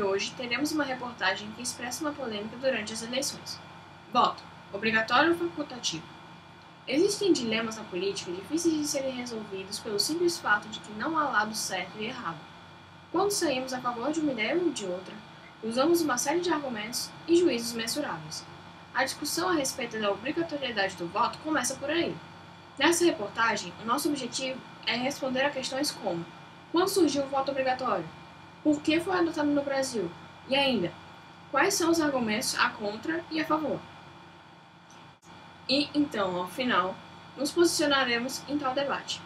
de hoje, teremos uma reportagem que expressa uma polêmica durante as eleições. Voto: obrigatório ou facultativo? Existem dilemas na política difíceis de serem resolvidos pelo simples fato de que não há lado certo e errado. Quando saímos a favor de uma ideia ou de outra, usamos uma série de argumentos e juízos mensuráveis. A discussão a respeito da obrigatoriedade do voto começa por aí. Nessa reportagem, o nosso objetivo é responder a questões como: quando surgiu o voto obrigatório? Por que foi adotado no Brasil? E ainda, quais são os argumentos a contra e a favor? E, então, ao final, nos posicionaremos em tal debate.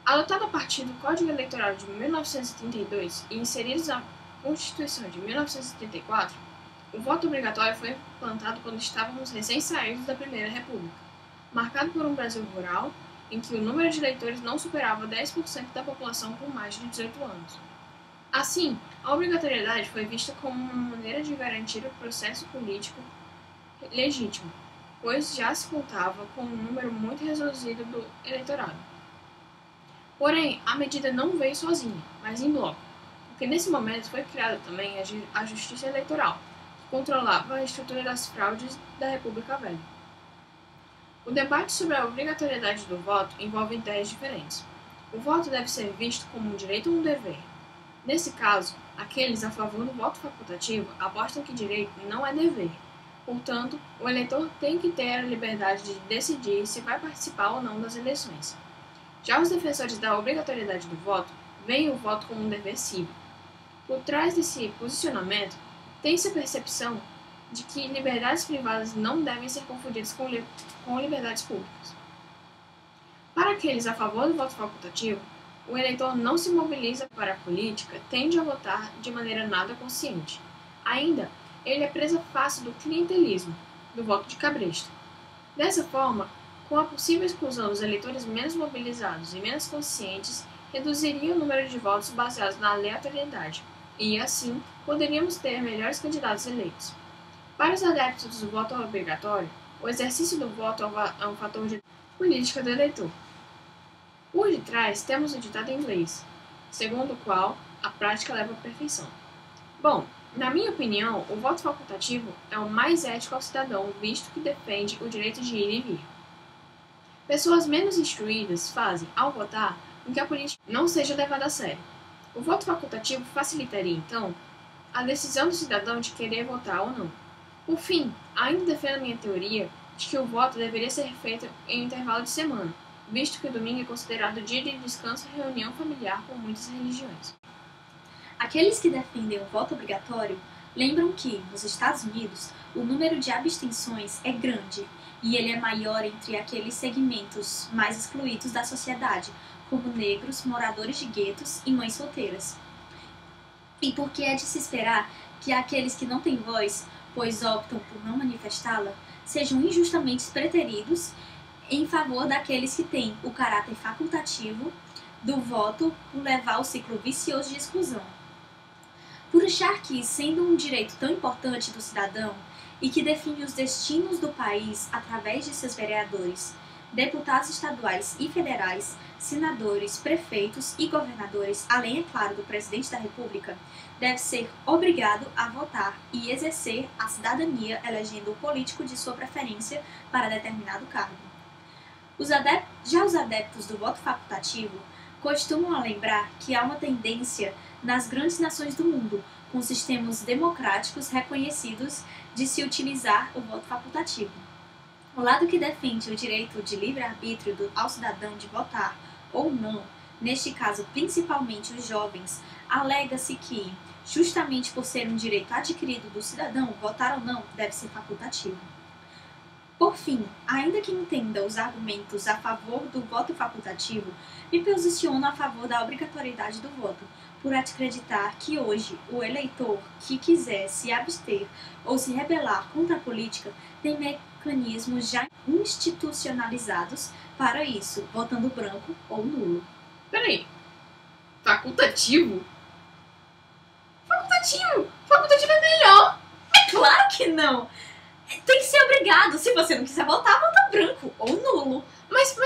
Adotado a partir do Código Eleitoral de 1932 e inseridos na Constituição de 1934, o voto obrigatório foi implantado quando estávamos recém-saídos da Primeira República, marcado por um Brasil rural em que o número de eleitores não superava 10% da população com mais de 18 anos. Assim, a obrigatoriedade foi vista como uma maneira de garantir o processo político legítimo, pois já se contava com um número muito reduzido do eleitorado. Porém, a medida não veio sozinha, mas em bloco, porque nesse momento foi criada também a Justiça Eleitoral, que controlava a estrutura das fraudes da República Velha. O debate sobre a obrigatoriedade do voto envolve ideias diferentes. O voto deve ser visto como um direito ou um dever. Nesse caso, aqueles a favor do voto facultativo apostam que direito não é dever. Portanto, o eleitor tem que ter a liberdade de decidir se vai participar ou não das eleições. Já os defensores da obrigatoriedade do voto veem o voto como um dever cívico. Por trás desse posicionamento, tem-se a percepção de que liberdades privadas não devem ser confundidas com liberdades públicas. Para aqueles a favor do voto facultativo, o eleitor não se mobiliza para a política, tende a votar de maneira nada consciente. Ainda, ele é presa fácil do clientelismo, do voto de cabresto. Dessa forma, com a possível exclusão dos eleitores menos mobilizados e menos conscientes, reduziria o número de votos baseados na aleatoriedade, e, assim, poderíamos ter melhores candidatos eleitos. Para os adeptos do voto obrigatório, o exercício do voto é um fator de política do eleitor. Por detrás, temos o ditado inglês, segundo o qual a prática leva à perfeição. Bom, na minha opinião, o voto facultativo é o mais ético ao cidadão, visto que defende o direito de ir e vir. Pessoas menos instruídas fazem, ao votar, com que a política não seja levada a sério. O voto facultativo facilitaria, então, a decisão do cidadão de querer votar ou não. Por fim, ainda defendo minha teoria de que o voto deveria ser feito em um intervalo de semana, visto que o domingo é considerado dia de descanso e reunião familiar com muitas religiões. Aqueles que defendem o voto obrigatório lembram que, nos Estados Unidos, o número de abstenções é grande e ele é maior entre aqueles segmentos mais excluídos da sociedade, como negros, moradores de guetos e mães solteiras. E porque é de se esperar que aqueles que não têm voz, pois optam por não manifestá-la, sejam injustamente preteridos em favor daqueles que têm o caráter facultativo do voto por levar o ciclo vicioso de exclusão. Por achar que, sendo um direito tão importante do cidadão e que define os destinos do país através de seus vereadores, deputados estaduais e federais, senadores, prefeitos e governadores, além, é claro, do presidente da República, deve ser obrigado a votar e exercer a cidadania elegendo o político de sua preferência para determinado cargo. Já os adeptos do voto facultativo costumam lembrar que há uma tendência nas grandes nações do mundo, com sistemas democráticos reconhecidos, de se utilizar o voto facultativo. O lado que defende o direito de livre-arbítrio ao cidadão de votar ou não, neste caso principalmente os jovens, alega-se que, justamente por ser um direito adquirido do cidadão, votar ou não deve ser facultativo. Por fim, ainda que entenda os argumentos a favor do voto facultativo, me posiciono a favor da obrigatoriedade do voto, por acreditar que hoje o eleitor que quiser se abster ou se rebelar contra a política tem mecanismos já institucionalizados para isso, votando branco ou nulo. Peraí, facultativo? Facultativo é melhor! É claro que não! Tem que ser obrigado. Se você não quiser votar, vota branco ou nulo. Mas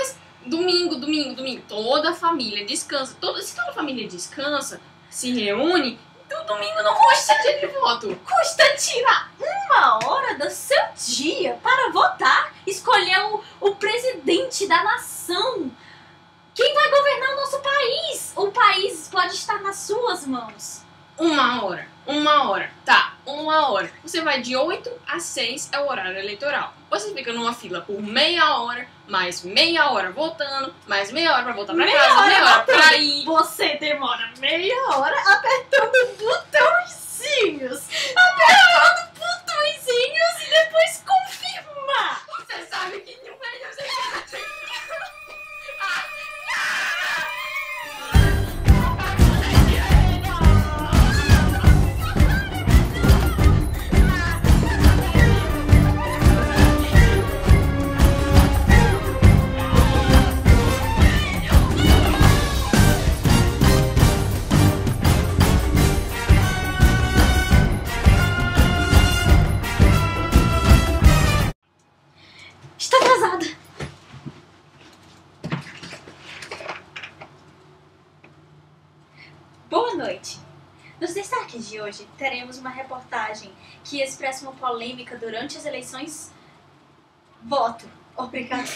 domingo, toda a família descansa. Se toda a família descansa, se reúne, O domingo não custa dia de voto. Custa tirar 1 hora do seu dia para votar, escolher o presidente da nação. Quem vai governar o nosso país? O país pode estar nas suas mãos. 1 hora. Tá, 1 hora. Você vai de 8 a 6 é o horário eleitoral. Você fica numa fila por meia hora, mais meia hora votando, mais meia hora pra voltar pra casa, meia hora pra ir. Você demora meia hora apertando botõezinhos. Apertando botõezinhos e depois confirma. Você sabe que não é você. Está atrasada. Boa noite. Nos destaques de hoje, teremos uma reportagem que expressa uma polêmica durante as eleições. Voto obrigatório.